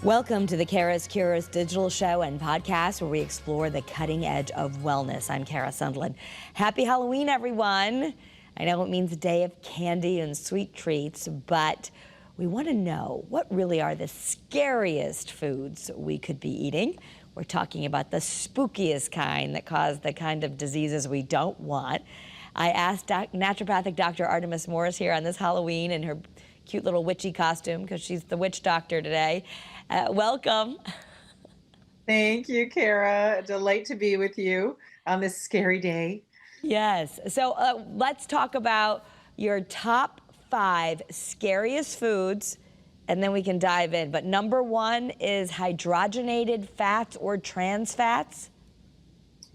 Welcome to the CURES digital show and podcast where we explore the cutting edge of wellness. I'm Kara Sundlin. Happy Halloween, everyone. I know it means a day of candy and sweet treats, but we want to know what really are the scariest foods we could be eating. We're talking about the spookiest kind that cause the kind of diseases we don't want. I asked naturopathic Dr. Artemis Morris here on this Halloween in her cute little witchy costume because she's the witch doctor today. Welcome. Thank you, Kara. A delight to be with you on this scary day. Yes. So let's talk about your top 5 scariest foods, and then we can dive in. But number 1 is hydrogenated fats or trans fats.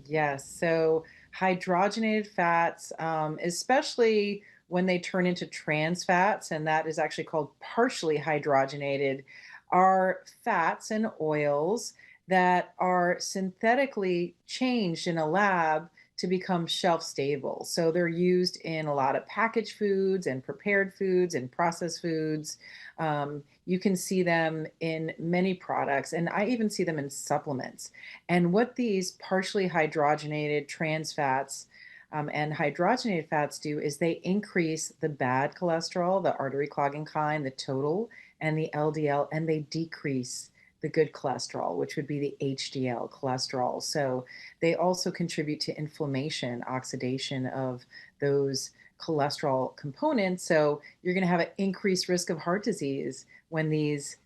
Yes. So hydrogenated fats, especially when they turn into trans fats, and that is actually called partially hydrogenated, are fats and oils that are synthetically changed in a lab to become shelf stable. So they're used in a lot of packaged foods and prepared foods and processed foods. You can see them in many products, and I even see them in supplements. And what these partially hydrogenated trans fats and hydrogenated fats do is they increase the bad cholesterol, the artery clogging kind, the total, and the LDL, and they decrease the good cholesterol, which would be the HDL cholesterol. So they also contribute to inflammation, oxidation of those cholesterol components. So you're going to have an increased risk of heart disease when these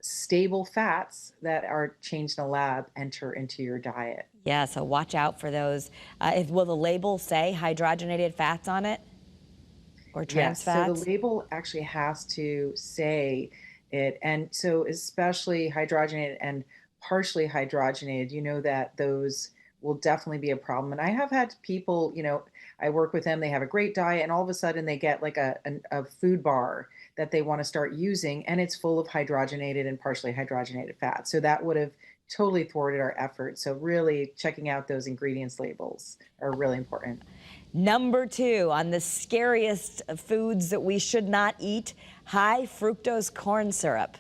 stable fats that are changed in a lab enter into your diet. Yeah, so watch out for those. Will the label say hydrogenated fats on it or trans Yes, so the fats? label actually has to say it. And so, especially hydrogenated and partially hydrogenated, you know that those will definitely be a problem. And I have had people, I work with them, they have a great diet, and all of a sudden they get like a food bar that they want to start using, and it's full of hydrogenated and partially hydrogenated fats. So that would have totally thwarted our efforts. So, really checking out those ingredients labels are really important. Number 2 on the scariest foods that we should not eat, high fructose corn syrup.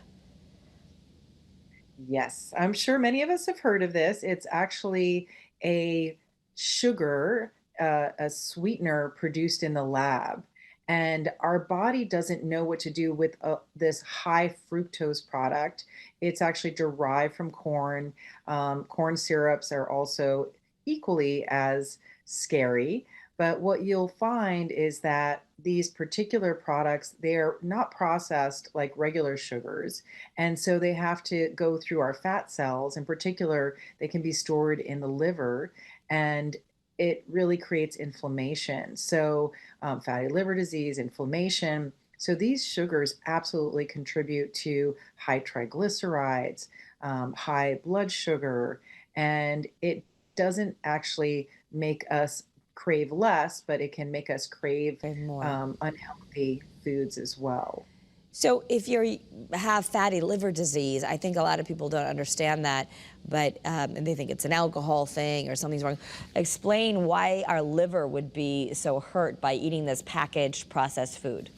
Yes, I'm sure many of us have heard of this. It's actually a sugar, a sweetener produced in the lab. And our body doesn't know what to do with this high fructose product. It's actually derived from corn. Corn syrups are also equally as scary. But what you'll find is that these particular products, they're not processed like regular sugars. And so they have to go through our fat cells. In particular, they can be stored in the liver, and it really creates inflammation. So, fatty liver disease, inflammation. So, these sugars absolutely contribute to high triglycerides, high blood sugar, and it doesn't actually make us crave less, but it can make us crave Crave more. unhealthy foods as well. So if you have fatty liver disease, I think a lot of people don't understand that, but and they think it's an alcohol thing or something's wrong. Explain why our liver would be so hurt by eating this packaged processed food.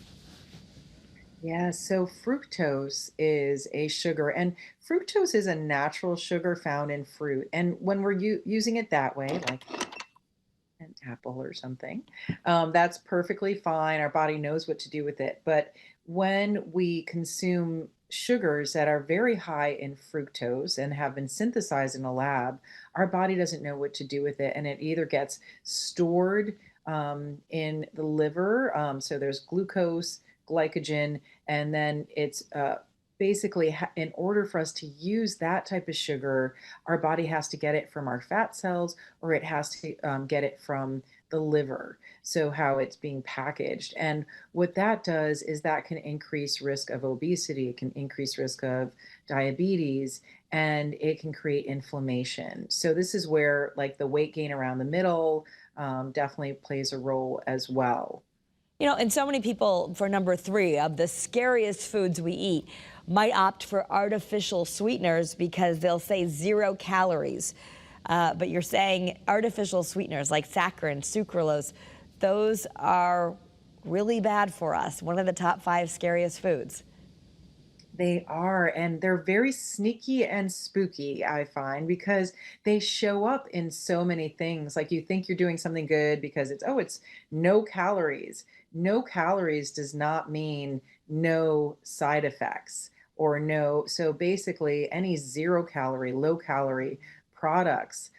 Yeah, so fructose is a sugar, and fructose is a natural sugar found in fruit. And when we're using it that way, like an apple or something, that's perfectly fine. Our body knows what to do with it. But when we consume sugars that are very high in fructose and have been synthesized in a lab, our body doesn't know what to do with it. And it either gets stored in the liver, so there's glucose, glycogen, and then it's basically in order for us to use that type of sugar, our body has to get it from our fat cells, or it has to get it from the liver. So how it's being packaged. And what that does is that can increase risk of obesity, it can increase risk of diabetes, and it can create inflammation. So this is where like the weight gain around the middle definitely plays a role as well. You know, and so many people, for number 3 of the scariest foods we eat, might opt for artificial sweeteners because they'll say 0 calories. But you're saying artificial sweeteners like saccharin, sucralose, those are really bad for us. One of the top 5 scariest foods. They are, and they're very sneaky and spooky, I find, because they show up in so many things. Like you think you're doing something good because it's no calories. No calories does not mean no side effects or no. So basically, any zero calorie, low calorie products,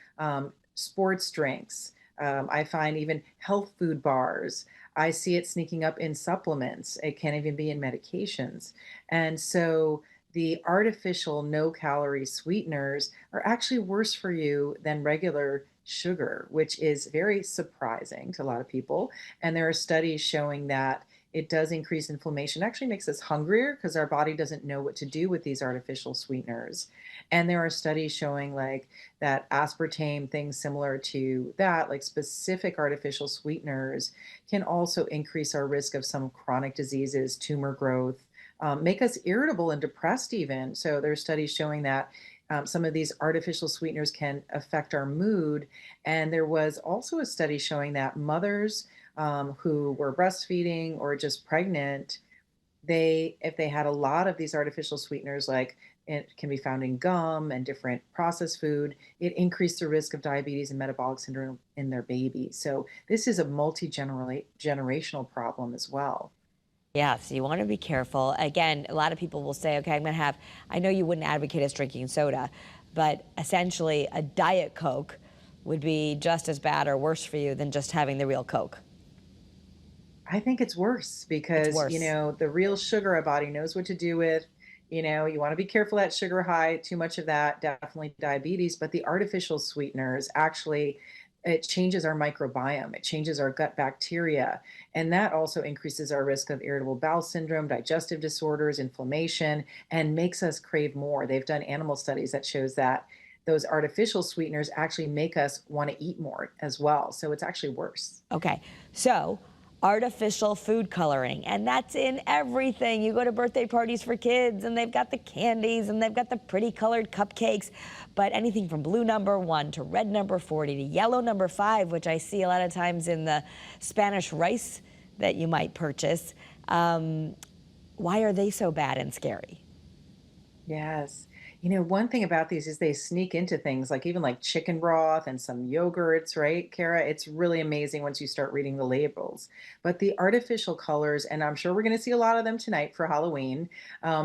sports drinks, I find even health food bars. I see it sneaking up in supplements. It can even be in medications. And so the artificial no calorie sweeteners are actually worse for you than regular sugar, which is very surprising to a lot of people. And there are studies showing that it does increase inflammation, actually makes us hungrier because our body doesn't know what to do with these artificial sweeteners. And there are studies showing like that aspartame, things similar to that, like specific artificial sweeteners, can also increase our risk of some chronic diseases, tumor growth, make us irritable and depressed even. So there's studies showing that some of these artificial sweeteners can affect our mood. And there was also a study showing that mothers who were breastfeeding or just pregnant, if they had a lot of these artificial sweeteners, like it can be found in gum and different processed food, it increased the risk of diabetes and metabolic syndrome in their babies. So this is a multi-generational problem as well. Yeah, so you want to be careful. Again, a lot of people will say, okay, I'm going to have, I know you wouldn't advocate us drinking soda, but essentially a Diet Coke would be just as bad or worse for you than just having the real Coke. I think it's worse It's because, worse. the real sugar our body knows what to do with. You want to be careful that sugar high, too much of that, definitely diabetes. But the artificial sweeteners actually, it changes our microbiome, it changes our gut bacteria. And that also increases our risk of irritable bowel syndrome, digestive disorders, inflammation, and makes us crave more. They've done animal studies that shows that those artificial sweeteners actually make us want to eat more as well. So it's actually worse. Okay, so artificial food coloring, and that's in everything. You go to birthday parties for kids, and they've got the candies, and they've got the pretty colored cupcakes, but anything from blue number 1 to red number 40 to yellow number 5, which I see a lot of times in the Spanish rice that you might purchase. Why are they so bad and scary? Yes. One thing about these is they sneak into things like even like chicken broth and some yogurts, right, Kara? It's really amazing once you start reading the labels. But the artificial colors, and I'm sure we're going to see a lot of them tonight for Halloween,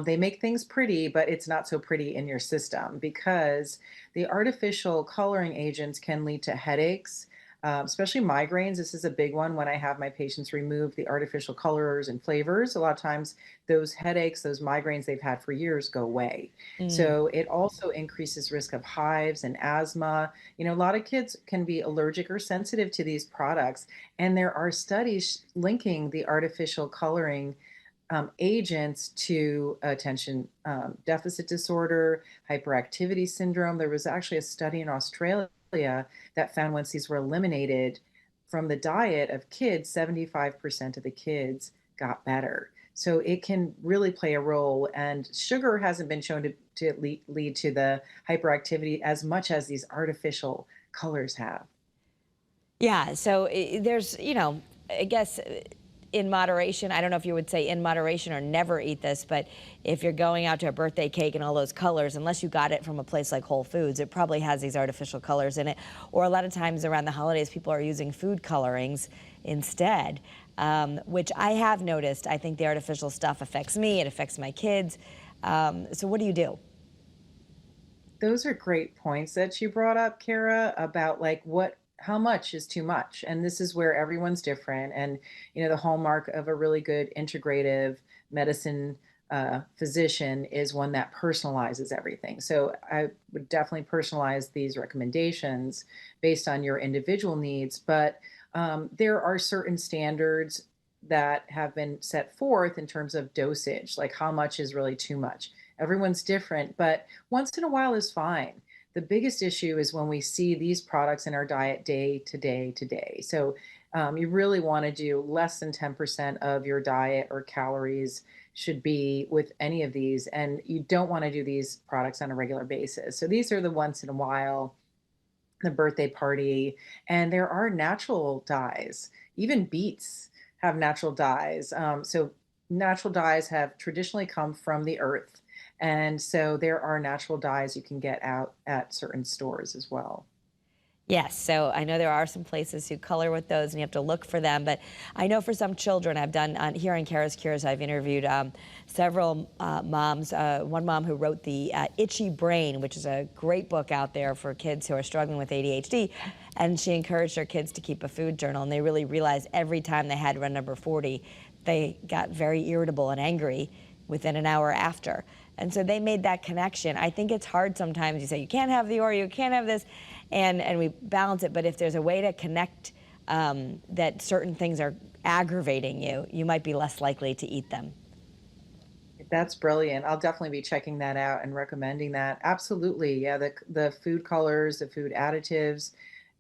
they make things pretty, but it's not so pretty in your system because the artificial coloring agents can lead to headaches. Especially migraines. This is a big one when I have my patients remove the artificial colors and flavors. A lot of times, those headaches, those migraines they've had for years go away. Mm. So it also increases risk of hives and asthma. A lot of kids can be allergic or sensitive to these products, and there are studies linking the artificial coloring agents to attention deficit disorder, hyperactivity syndrome. There was actually a study in Australia that found once these were eliminated from the diet of kids, 75% of the kids got better. So it can really play a role. And sugar hasn't been shown to lead to the hyperactivity as much as these artificial colors have. Yeah, so there's, I guess in moderation, I don't know if you would say in moderation or never eat this, but if you're going out to a birthday cake and all those colors, unless you got it from a place like Whole Foods, it probably has these artificial colors in it. Or a lot of times around the holidays, people are using food colorings instead, which I have noticed. I think the artificial stuff affects me, it affects my kids. So what do you do? Those are great points that you brought up, Kara, about like how much is too much. And this is where everyone's different. And, the hallmark of a really good integrative medicine physician is one that personalizes everything. So I would definitely personalize these recommendations based on your individual needs. But there are certain standards that have been set forth in terms of dosage, like how much is really too much. Everyone's different, but once in a while is fine. The biggest issue is when we see these products in our diet day to day to day. So you really want to do less than 10% of your diet or calories should be with any of these. And you don't want to do these products on a regular basis. So these are the once in a while, the birthday party, and there are natural dyes. Even beets have natural dyes. So natural dyes have traditionally come from the earth. And so there are natural dyes you can get out at certain stores as well. Yes, so I know there are some places who color with those and you have to look for them, but I know for some children, I've done here on Kara's Cures, I've interviewed several moms. One mom who wrote the Itchy Brain, which is a great book out there for kids who are struggling with ADHD, and she encouraged her kids to keep a food journal, and they really realized every time they had run number 40, they got very irritable and angry within an hour after. And so they made that connection. I think it's hard sometimes. You say, you can't have the Oreo, you can't have this, and we balance it. But if there's a way to connect that certain things are aggravating you, you might be less likely to eat them. That's brilliant. I'll definitely be checking that out and recommending that. Absolutely. Yeah, the food colors, the food additives,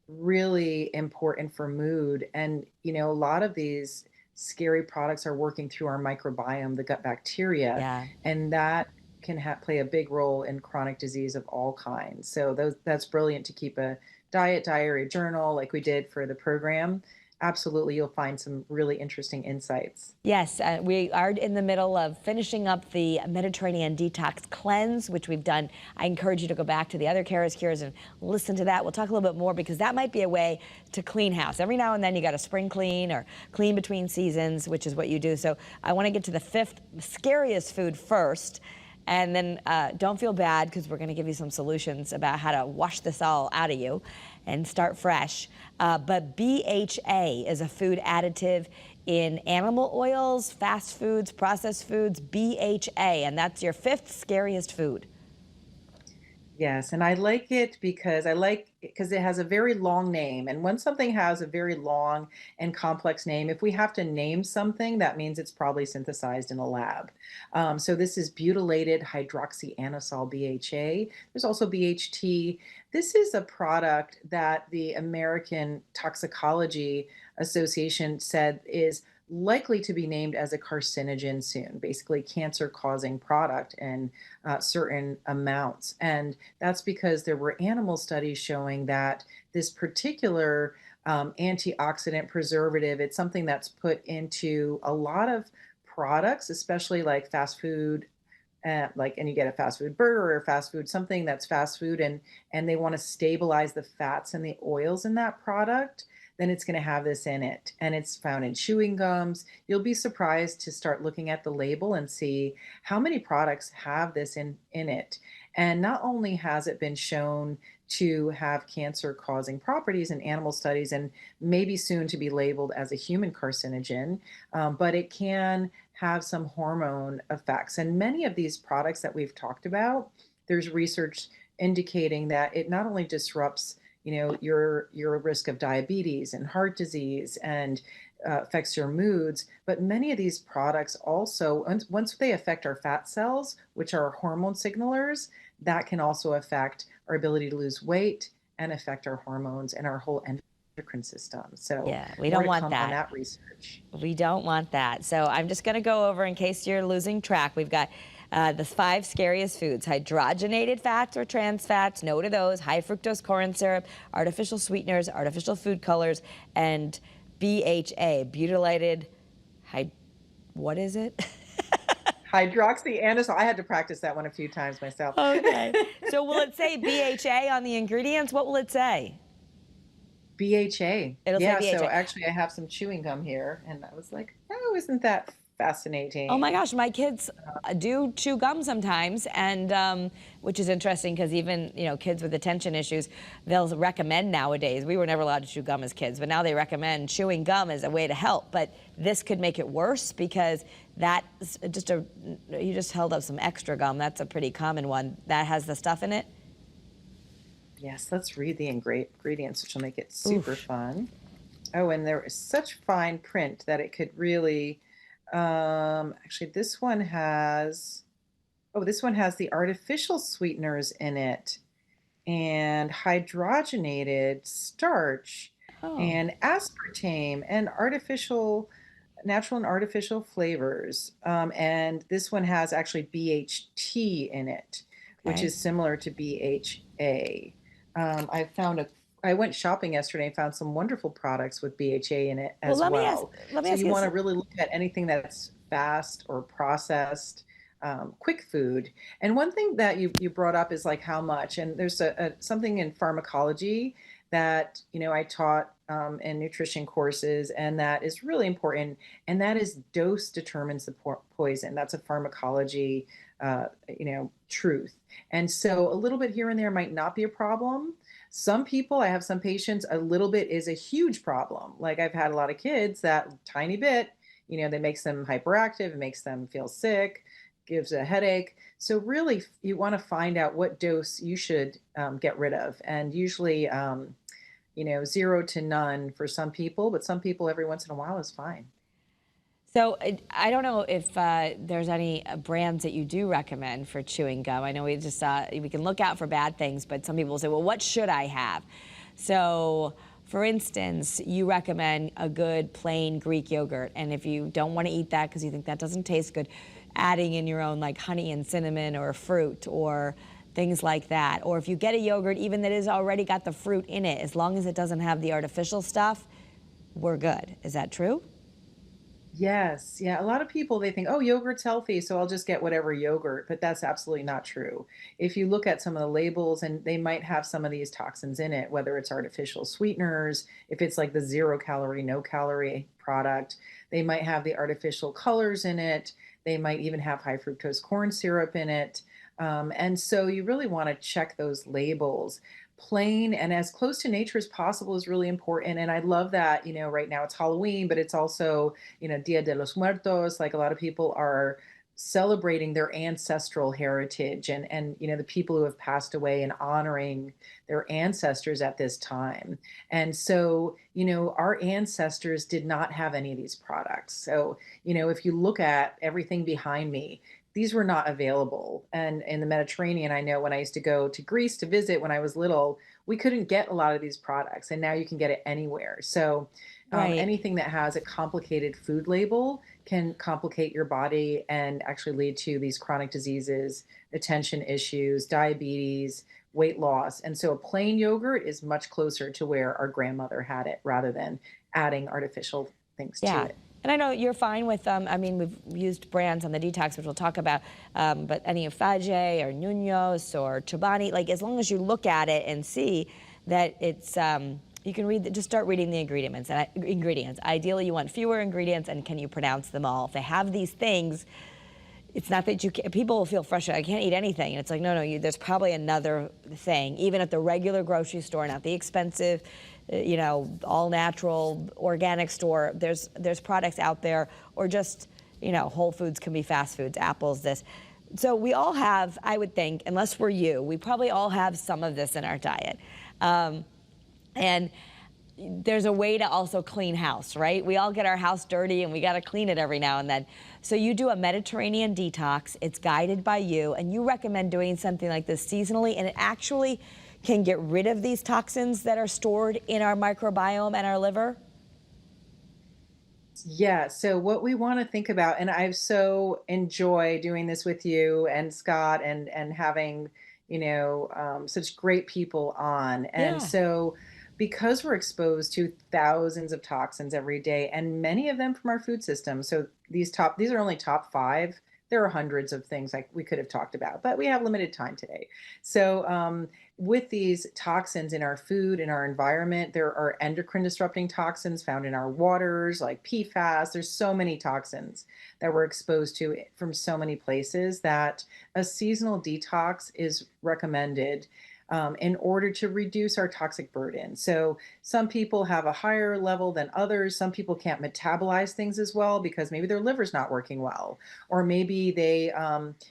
really important for mood. And, a lot of these scary products are working through our microbiome, the gut bacteria, Yeah. and that can play a big role in chronic disease of all kinds. So that's brilliant to keep a diary journal like we did for the program. Absolutely, you'll find some really interesting insights. Yes, we are in the middle of finishing up the Mediterranean Detox Cleanse, which we've done. I encourage you to go back to the other Kara's Cures and listen to that. We'll talk a little bit more because that might be a way to clean house. Every now and then you got to spring clean or clean between seasons, which is what you do. So I want to get to the fifth scariest food first. And then don't feel bad because we're going to give you some solutions about how to wash this all out of you and start fresh. But BHA is a food additive in animal oils, fast foods, processed foods, BHA, and that's your fifth scariest food. Yes, and I like it because it has a very long name. And when something has a very long and complex name, if we have to name something, that means it's probably synthesized in a lab. So this is butylated hydroxyanisole BHA. There's also BHT. This is a product that the American Toxicology Association said is likely to be named as a carcinogen soon, basically cancer causing product in certain amounts. And that's because there were animal studies showing that this particular antioxidant preservative, it's something that's put into a lot of products, especially like fast food. And you get a fast food burger or fast food something that's fast food, and they want to stabilize the fats and the oils in that product, then it's going to have this in it. And it's found in chewing gums. You'll be surprised to start looking at the label and see how many products have this in it. And not only has it been shown to have cancer causing properties in animal studies and maybe soon to be labeled as a human carcinogen, but it can have some hormone effects. And many of these products that we've talked about, there's research indicating that it not only disrupts your risk of diabetes and heart disease and affects your moods, but many of these products also, once they affect our fat cells, which are hormone signalers, that can also affect our ability to lose weight and affect our hormones and our whole endocrine system. So Yeah, we more don't to want come on that. that research. We don't want that. So I'm just going to go over in case you're losing track. We've got the five scariest foods: hydrogenated fats or trans fats, no to those; high fructose corn syrup; artificial sweeteners; artificial food colors; and BHA, butylated what is it? Hydroxyanisole. I had to practice that one a few times myself. Okay. So will it say BHA on the ingredients? What will it say? BHA. It'll say Yeah, so BHA. actually I have some chewing gum here and I was like, oh, isn't that Oh my fascinating? gosh, my kids do chew gum sometimes, and which is interesting because even kids with attention issues, they'll recommend nowadays. We were never allowed to chew gum as kids, but now they recommend chewing gum as a way to help. But this could make it worse because that's you just held up some extra gum. That's a pretty common one that has the stuff in it. Yes, let's read the ingredients, which will make it super Oof. fun. Oh, and there is such fine print that it could really, actually this one has the artificial sweeteners in it and hydrogenated starch Oh, and aspartame and natural and artificial flavors. And this one has actually BHT in it, which okay. is similar to BHA. I went shopping yesterday and found some wonderful products with BHA in it Well, as well. let me So ask you you want this. to really look at anything that's fast or processed. quick food. And one thing that you brought up is like how much. And there's something in pharmacology that I taught in nutrition courses, and that is really important. And that is dose determines the poison. That's a pharmacology, truth. And so a little bit here and there might not be a problem. Some people, I have some patients, a little bit is a huge problem. Like I've had a lot of kids that tiny bit, that makes them hyperactive, it makes them feel sick, gives a headache. So really, you want to find out what dose you should get rid of, and usually, 0 to none for some people, but some people every once in a while is fine. So I don't know if there's any brands that you do recommend for chewing gum. I know we can look out for bad things, but some people will say, well, what should I have? So for instance, you recommend a good plain Greek yogurt. And if you don't want to eat that because you think that doesn't taste good, adding in your own like honey and cinnamon or fruit or things like that. Or if you get a yogurt, even that has already got the fruit in it, as long as it doesn't have the artificial stuff, we're good. Is that true? Yes. Yeah. A lot of people, they think, oh, yogurt's healthy, so I'll just get whatever yogurt. But that's absolutely not true. If you look at some of the labels, and they might have some of these toxins in it, whether it's artificial sweeteners, if it's like the 0 calorie, no calorie product, they might have the artificial colors in it. They might even have high fructose corn syrup in it. And so you really want to check those labels. Plain and as close to nature as possible is really important. And I love that, right now it's Halloween, but it's also, Dia de los Muertos. Like a lot of people are celebrating their ancestral heritage, and the people who have passed away, and honoring their ancestors at this time. And so, our ancestors did not have any of these products. So, if you look at everything behind me, these were not available. And in the Mediterranean, I know when I used to go to Greece to visit when I was little, we couldn't get a lot of these products, and now you can get it anywhere. So Right. anything that has a complicated food label can complicate your body and actually lead to these chronic diseases, attention issues, diabetes, weight loss. And so a plain yogurt is much closer to where our grandmother had it, rather than adding artificial things to Yeah. it. And I know you're fine with, I mean, we've used brands on the detox, which we'll talk about, but any of Fage or Nunos or Chobani, like as long as you look at it and see that it's, you can read, just start reading the ingredients. Ingredients. Ideally, you want fewer ingredients, and can you pronounce them all? If they have these things, it's not that you can, people will feel frustrated. I can't eat anything. And it's like, no, there's probably another thing. Even at the regular grocery store, not the expensive, all natural, organic store, there's products out there, or just, Whole Foods can be fast foods, Apple's this. So we all have, I would think, unless we're you, we probably all have some of this in our diet. And there's a way to also clean house, right? We all get our house dirty and we got to clean it every now and then. So you do a Mediterranean detox. It's guided by you, and you recommend doing something like this seasonally, and it actually can get rid of these toxins that are stored in our microbiome and our liver. Yeah, so what we want to think about, and I've so enjoy doing this with you and Scott, and having, such great people on. And Yeah. so because we're exposed to thousands of toxins every day, and many of them from our food system. So these are only top 5. There are hundreds of things like we could have talked about, but we have limited time today. So with these toxins in our food, in our environment, there are endocrine disrupting toxins found in our waters, like PFAS. There's so many toxins that we're exposed to from so many places, that a seasonal detox is recommended in order to reduce our toxic burden. So some people have a higher level than others. Some people can't metabolize things as well because maybe their liver's not working well, or maybe they,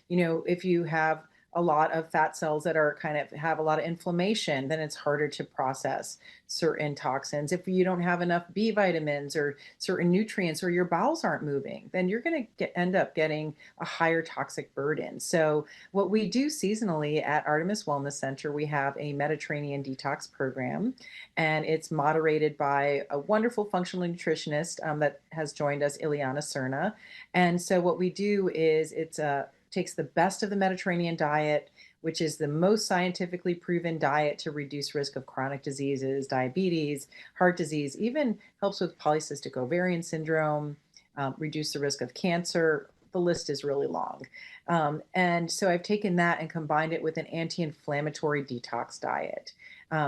if you have a lot of fat cells that are kind of have a lot of inflammation, then it's harder to process certain toxins. If you don't have enough B vitamins or certain nutrients, or your bowels aren't moving, then you're going to end up getting a higher toxic burden. So what we do seasonally at Artemis Wellness Center, we have a Mediterranean detox program, and it's moderated by a wonderful functional nutritionist that has joined us, Ileana Cerna. And so what we do is it's takes the best of the Mediterranean diet, which is the most scientifically proven diet to reduce risk of chronic diseases, diabetes, heart disease, even helps with polycystic ovarian syndrome, reduce the risk of cancer, the list is really long. And so I've taken that and combined it with an anti-inflammatory detox diet.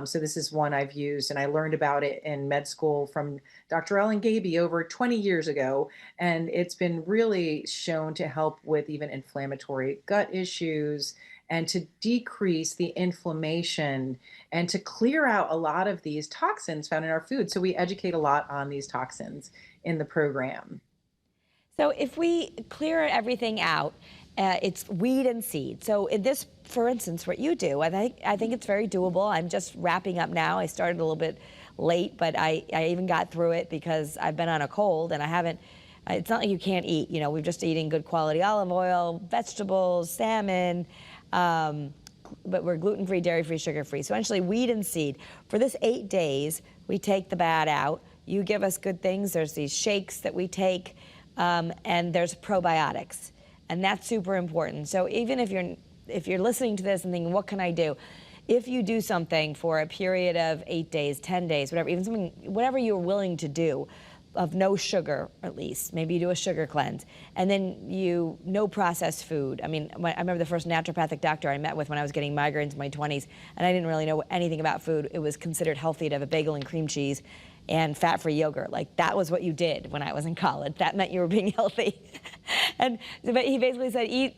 So this is one I've used, and I learned about it in med school from Dr. Ellen Gaby over 20 years ago. And it's been really shown to help with even inflammatory gut issues and to decrease the inflammation and to clear out a lot of these toxins found in our food. So we educate a lot on these toxins in the program. So if we clear everything out, it's weed and seed. So in this, for instance, what you do, I think it's very doable. I'm just wrapping up now. I started a little bit late, but I even got through it because I've been on a cold and I haven't. It's not like you can't eat. You know, we're just eating good quality olive oil, vegetables, salmon. But we're gluten-free, dairy-free, sugar-free. So essentially, weed and seed. For this 8 days, we take the bad out. You give us good things. There's these shakes that we take, and there's probiotics, and that's super important. So even if you're listening to this and thinking, what can I do? If you do something for a period of 8 days, 10 days, whatever, even something, whatever you're willing to do, of no sugar, at least. Maybe you do a sugar cleanse. And then no processed food. I mean, I remember the first naturopathic doctor I met with when I was getting migraines in my 20s, and I didn't really know anything about food. It was considered healthy to have a bagel and cream cheese and fat-free yogurt. Like, that was what you did when I was in college. That meant you were being healthy. But he basically said, eat,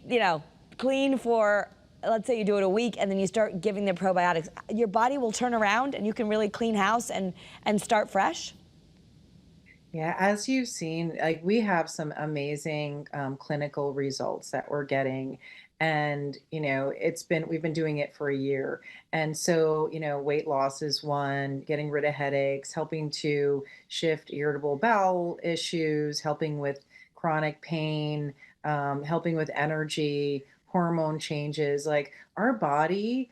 clean for, let's say you do it a week, and then you start giving the probiotics. Your body will turn around, and you can really clean house and start fresh. Yeah, as you've seen, like we have some amazing clinical results that we're getting. And, we've been doing it for a year. And so, weight loss is one, getting rid of headaches, helping to shift irritable bowel issues, helping with chronic pain, helping with energy, hormone changes. Like our body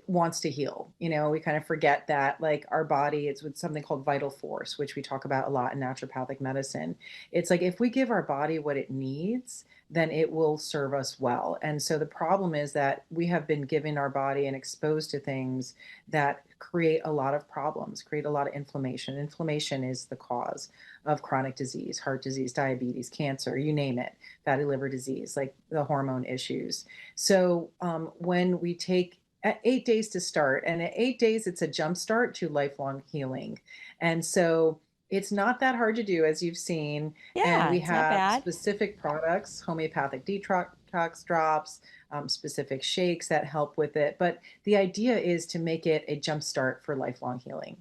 wants to heal. We kind of forget that like our body is with something called vital force, which we talk about a lot in naturopathic medicine. It's like if we give our body what it needs, then it will serve us well. And so the problem is that we have been giving our body and exposed to things that create a lot of problems, create a lot of inflammation. Inflammation is the cause of chronic disease, heart disease, diabetes, cancer, you name it, fatty liver disease, like the hormone issues. So when we take at 8 days to start, and at 8 days, it's a jump start to lifelong healing. And so it's not that hard to do, as you've seen. And Yeah, we it's not have bad. specific products, homeopathic detox drops, specific shakes that help with it. But the idea is to make it a jump start for lifelong healing.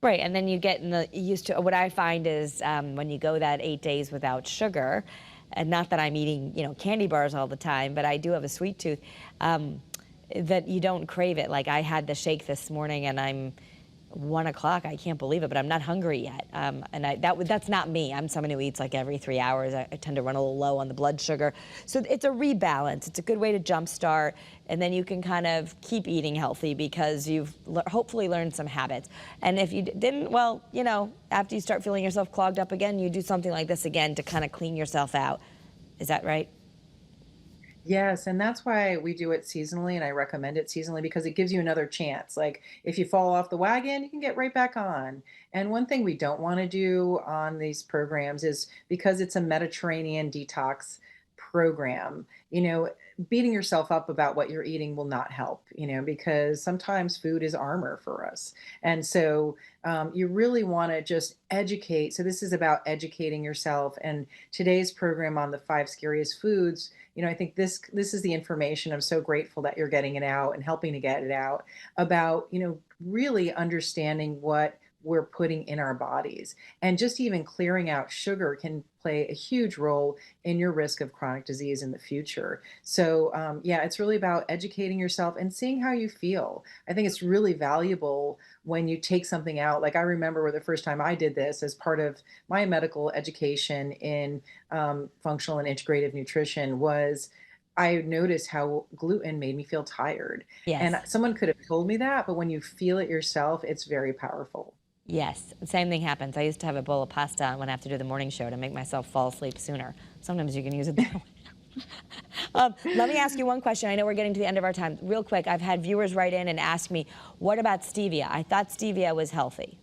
Right, and then you get used to what I find is when you go that 8 days without sugar, and not that I'm eating, candy bars all the time, but I do have a sweet tooth, that you don't crave it. Like I had the shake this morning, and I'm 1 o'clock. I can't believe it, but I'm not hungry yet. And that's not me. I'm someone who eats like every 3 hours. I tend to run a little low on the blood sugar. So it's a rebalance. It's a good way to jumpstart, and then you can kind of keep eating healthy because you've hopefully learned some habits. And if you didn't, well, after you start feeling yourself clogged up again, you do something like this again to kind of clean yourself out. Is that right? Yes, and that's why we do it seasonally, and I recommend it seasonally because it gives you another chance. Like if you fall off the wagon, you can get right back on. And one thing we don't want to do on these programs is because it's a Mediterranean detox program, beating yourself up about what you're eating will not help, because sometimes food is armor for us. And so you really want to just educate. So this is about educating yourself. And today's program on the 5 scariest foods, I think this is the information. I'm so grateful that you're getting it out and helping to get it out about, really understanding what we're putting in our bodies. And just even clearing out sugar can play a huge role in your risk of chronic disease in the future. So, yeah, it's really about educating yourself and seeing how you feel. I think it's really valuable when you take something out. Like I remember the first time I did this as part of my medical education in functional and integrative nutrition was I noticed how gluten made me feel tired. And Yes. someone could have told me that, but when you feel it yourself, it's very powerful. Yes, same thing happens. I used to have a bowl of pasta when I have to do the morning show to make myself fall asleep sooner. Sometimes you can use it that way. Let me ask you one question. I know we're getting to the end of our time. Real quick, I've had viewers write in and ask me, what about stevia? I thought stevia was healthy.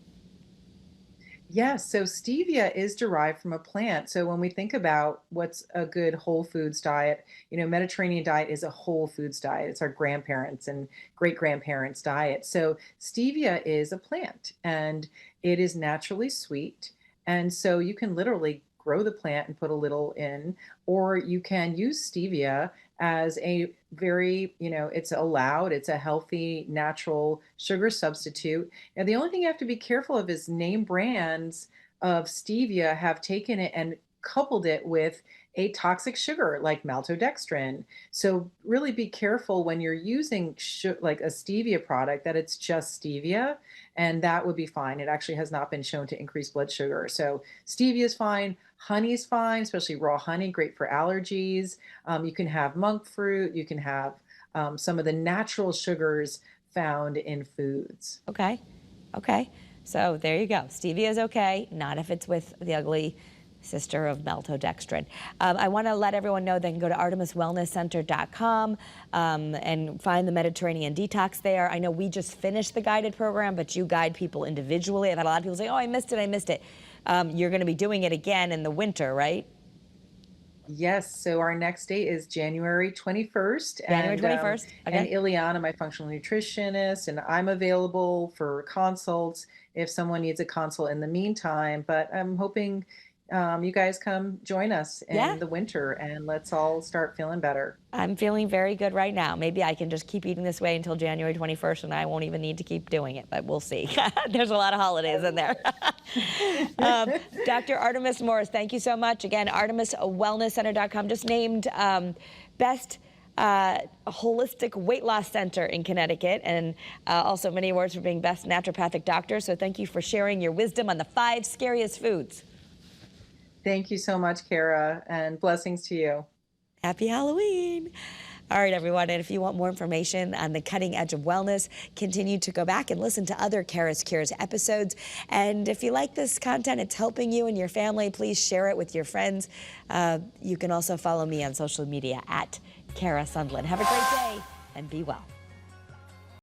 Yes, so stevia is derived from a plant. So when we think about what's a good whole foods diet, Mediterranean diet is a whole foods diet. It's our grandparents and great grandparents' diet. So stevia is a plant and it is naturally sweet. And so you can literally grow the plant and put a little in, or you can use stevia as a very, it's allowed, it's a healthy, natural sugar substitute. And the only thing you have to be careful of is name brands of stevia have taken it and coupled it with a toxic sugar like maltodextrin. So really be careful when you're using like a stevia product that it's just stevia, and that would be fine. It actually has not been shown to increase blood sugar. So stevia is fine. Honey is fine, especially raw honey, great for allergies. You can have monk fruit. You can have some of the natural sugars found in foods. Okay. Okay. So there you go. Stevia is okay, not if it's with the ugly sister of maltodextrin. I want to let everyone know they can go to artemiswellnesscenter.com and find the Mediterranean detox there. I know we just finished the guided program, but you guide people individually. I've had a lot of people say, oh, I missed it, I missed it. You're going to be doing it again in the winter, right? Yes, so our next date is January 21st. January 21st. And Okay. Ileana, my functional nutritionist, and I'm available for consults if someone needs a consult in the meantime. But I'm hoping you guys come join us Yeah. in the winter and let's all start feeling better. I'm feeling very good right now. Maybe I can just keep eating this way until January 21st and I won't even need to keep doing it, but we'll see. There's a lot of holidays in there. Dr. Artemis Morris, thank you so much. Again, ArtemisWellnessCenter.com, just named best holistic weight loss center in Connecticut, and also many awards for being best naturopathic doctor. So thank you for sharing your wisdom on the 5 scariest foods. Thank you so much, Kara, and blessings to you. Happy Halloween. All right, everyone, and if you want more information on the cutting edge of wellness, continue to go back and listen to other CURES episodes. And if you like this content, it's helping you and your family, please share it with your friends. You can also follow me on social media at Kara Sundlin. Have a great day and be well.